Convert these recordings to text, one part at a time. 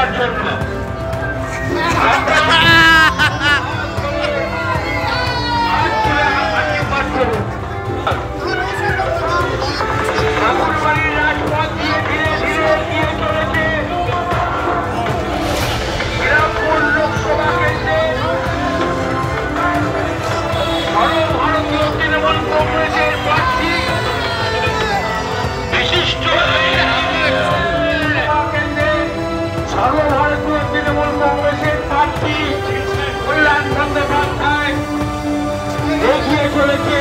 নেবার জন্য ঠাকুরবাড়ির রাজপথ দিয়ে ধীরে ধীরে এগিয়ে চলেছে শ্রীরামপুর লোকসভা কেন্দ্রে সর্বভারতীয় তৃণমূল কংগ্রেসের প্রার্থী বিশিষ্ট সর্বভারতীয় তৃণমূল কংগ্রেসের প্রার্থী কল্যাণ বন্দ্যোপাধ্যায় এগিয়ে চলেছে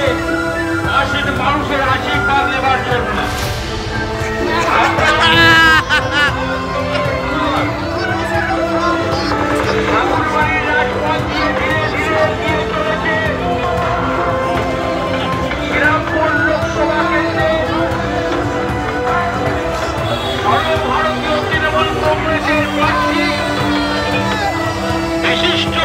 আসেন মানুষের আশীর্বাদ নেবার জন্য। ঠাকুরবাড়ির রাজপথ দিয়ে ধীরে ধীরে এগিয়ে চলেছে শ্রীরামপুর লোকসভা কেন্দ্রে সর্বভারতীয় তৃণমূল কংগ্রেসের প্রার্থী বিশিষ্ট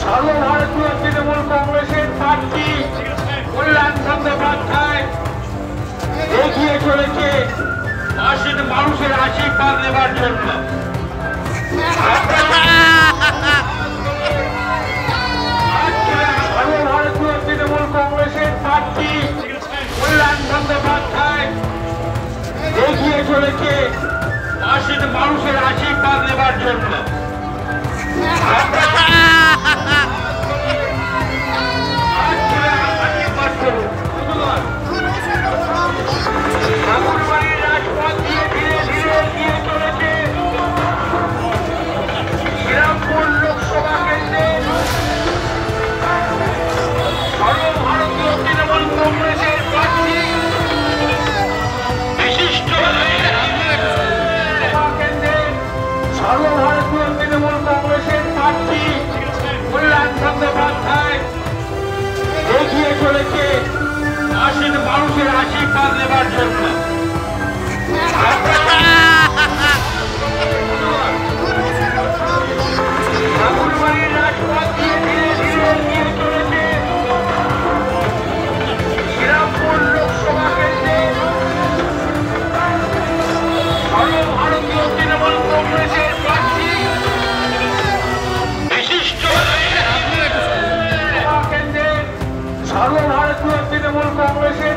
সর্বভারতীয় তৃণমূল কংগ্রেসের প্রার্থী কল্যাণ বন্দ্যোপাধ্যায় এগিয়ে চলেছে আসেন মানুষের আশীর্বাদ নেবার জন্য। সর্বভারতীয় তৃণমূল কংগ্রেসের প্রার্থী কল্যাণ বন্দ্যোপাধ্যায় এগিয়ে চলেছে আসেন মানুষের আশীর্বাদ নেবার জন্য। ঠাকুরবাড়ির রাজপথ দিয়ে ধীরে ধীরে এগিয়ে চলেছে শ্রীরামপুর লোকসভা কেন্দ্রে সর্বভারতীয় তৃণমূল কংগ্রেসের প্রার্থী বিশিষ্ট কেন্দ্রে সর্বভারতীয় তৃণমূল কংগ্রেসের প্রার্থী কল্যাণ বন্দ্যোপাধ্যায় এগিয়ে চলেছে আসেন মানুষের আশীর্বাদ নেবার জন্য। ঠাকুরবাড়ির রাজপথ দিয়ে ধীরে ধীরে এগিয়ে চলেছে শ্রীরামপুর লোকসভা কেন্দ্রে সর্বভারতীয় তৃণমূল কংগ্রেসের প্রার্থী বিশিষ্ট কেন্দ্রে সর্বভারতীয় তৃণমূল কংগ্রেসের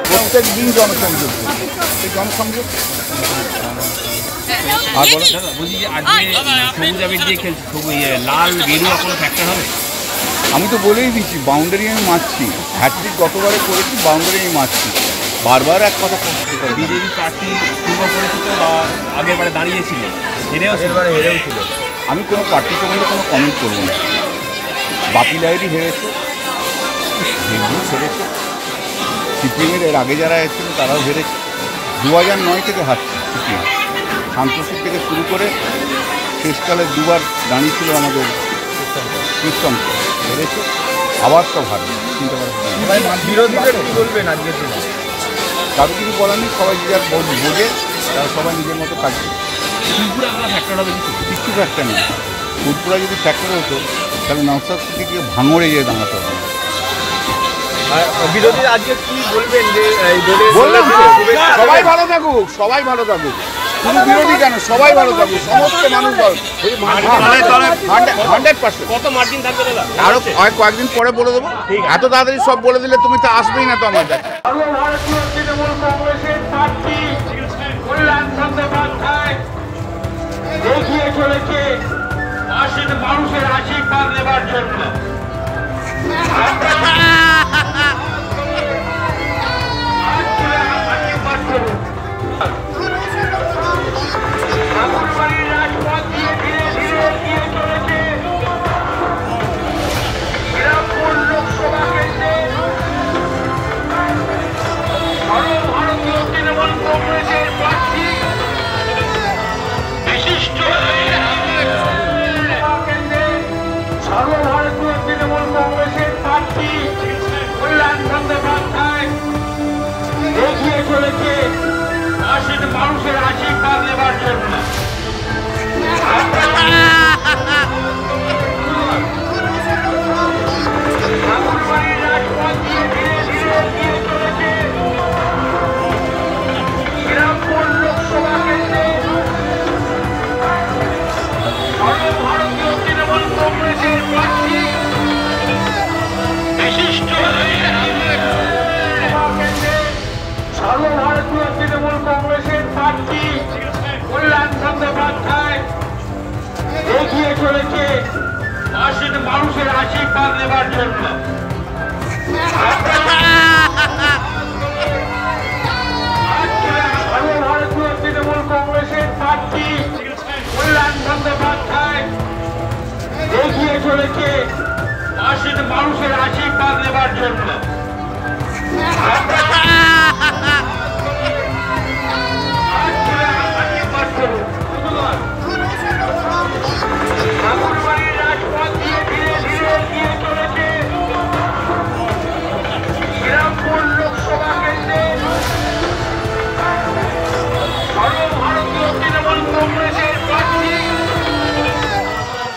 প্রত্যেক দিন জনসংযোগ জনসংযোগ আর বলছি যে আজকে সবুজ আবির দিয়ে খেলছি লাল গেরুয়া কোনো ফ্যাক্টর হবে? আমি তো বলেই দিচ্ছি বাউন্ডারি আমি মারছি, হ্যাট্রিক গতবারে করেছি, বাউন্ডারি আমি মারছি, বারবার এক কথা বিজেপি প্রার্থী পূর্ব পরিচিত বা আগের বারে দাঁড়িয়েছিল, হেরেও ছিল। আমি কোনো পার্টি সম্বন্ধে কোনো কমেন্ট করবো না। বাপি লাহিড়ী হেরেছে, হেরেছে সিপিএমের এর আগে যারা এসেছিল তারাও হেরেছে। 2009 থেকে হারছে সিপিএম, শান্তশির থেকে শুরু করে শেষকালে দুবার দাঁড়িয়েছিল আমাদের সিস্টেম, হেরেছে, আবার সব হারবে। চিন্তা করা বিরোধীদের কি বলবেন আজকে? কারো কিছু বলার নেই, সবাই যে যার বোঝে, তারা সবাই নিজের মতো কাজ করে। ফুলপুরা ফ্যাক্টর হবে কিচ্ছু ফ্যাক্টর নেই। ফুলপুরা যদি ফ্যাক্টর হতো তাহলে নওশাদ সিদ্দিকীকে ভাঙড়ে গিয়ে দাঁড়াতে হবে। বিরোধীরা আজকে কি বলবেন যে বললাম তো, সবাই ভালো থাকুক, সবাই ভালো থাকুক, শুধু বিরোধী কেন, সবাই ভালো থাকুক, সমস্ত মানুষ ভালো। 100%। কত মার্জিন থাকবে দাদা? আরো কয়েকদিন পরে বলে দেবো। এত তাড়াতাড়ি সব বলে দিলে তুমি তো আসবেই না তো আমার কাছে। সর্বভারতীয় তৃণমূল কংগ্রেসের প্রার্থী কল্যাণ বন্দ্যোপাধ্যায় এগিয়ে চলেছে আশীর মানুষের আশীর্বাদ নেবার জন্য। ঠাকুরবাড়ির রাজপথ দিয়ে ধীরে ধীরে এগিয়ে চলেছে শ্রীরামপুর লোকসভা কেন্দ্রে সর্বভারতীয় তৃণমূল কংগ্রেসের প্রার্থী বিশিষ্ট সর্বভারতীয় তৃণমূল কংগ্রেসের প্রার্থী কল্যাণ বন্দ্যোপাধ্যায় এগিয়ে চলেছে আশীর মানুষের আশীর্বাদ নেবার জন্য। ঠাকুরবাড়ির রাজপথ দিয়ে ধীরে ধীরে এগিয়ে চলেছে শ্রীরামপুর লোকসভা কেন্দ্রে সর্বভারতীয় তৃণমূল কংগ্রেসের প্রার্থী বিশিষ্ট সর্বভারতীয় তৃণমূল কংগ্রেসের প্রার্থী কল্যাণ বন্দ্যোপাধ্যায় এগিয়ে চলেছে আশীর মানুষের আশীর্বাদ নেবার জন্য। সর্বভারতীয় তৃণমূল কংগ্রেসের প্রার্থী কল্যাণ বন্দ্যোপাধ্যায় এগিয়ে চলেছে আশীর মানুষের আশীর্বাদ নেবার জন্য।